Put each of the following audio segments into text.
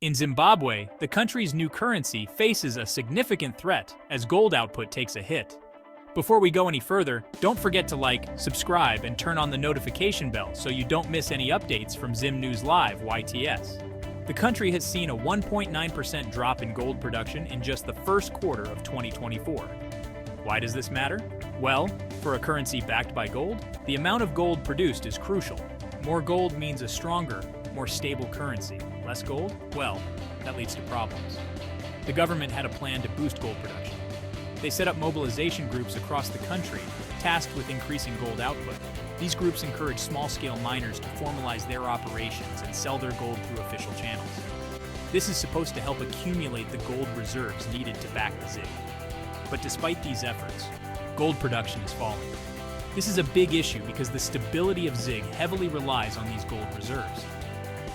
In Zimbabwe, the country's new currency faces a significant threat as gold output takes a hit. Before we go any further, don't forget to like, subscribe, and turn on the notification bell so you don't miss any updates from Zim News Live YTS. The country has seen a 1.9% drop in gold production in just the first quarter of 2024. Why does this matter? Well, for a currency backed by gold, the amount of gold produced is crucial. More gold means a stronger, more stable currency. Less gold? Well, that leads to problems. The government had a plan to boost gold production. They set up mobilization groups across the country, tasked with increasing gold output. These groups encourage small-scale miners to formalize their operations and sell their gold through official channels. This is supposed to help accumulate the gold reserves needed to back the ZiG. But despite these efforts, gold production is falling. This is a big issue because the stability of ZiG heavily relies on these gold reserves.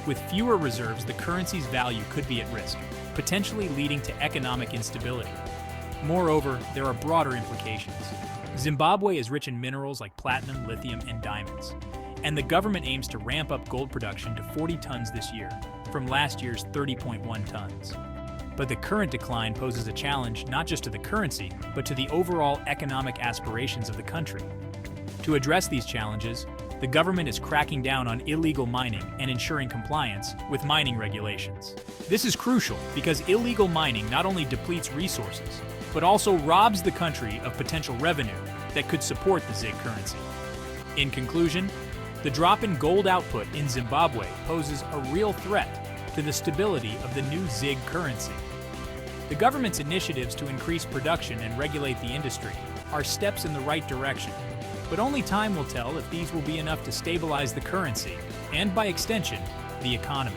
With fewer reserves, the currency's value could be at risk, potentially leading to economic instability. Moreover, there are broader implications. Zimbabwe is rich in minerals like platinum, lithium, and diamonds, and the government aims to ramp up gold production to 40 tons this year, from last year's 30.1 tons. But the current decline poses a challenge not just to the currency, but to the overall economic aspirations of the country. To address these challenges, the government is cracking down on illegal mining and ensuring compliance with mining regulations. This is crucial because illegal mining not only depletes resources, but also robs the country of potential revenue that could support the ZiG currency. In conclusion, the drop in gold output in Zimbabwe poses a real threat to the stability of the new ZiG currency. The government's initiatives to increase production and regulate the industry are steps in the right direction, but only time will tell if these will be enough to stabilize the currency and, by extension, the economy.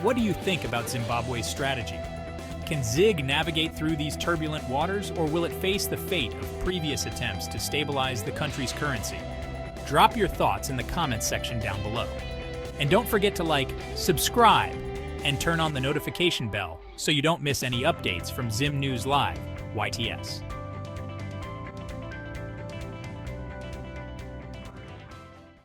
What do you think about Zimbabwe's strategy? Can ZiG navigate through these turbulent waters, or will it face the fate of previous attempts to stabilize the country's currency? Drop your thoughts in the comments section down below. And don't forget to like, subscribe, and turn on the notification bell so you don't miss any updates from Zim News Live YTS.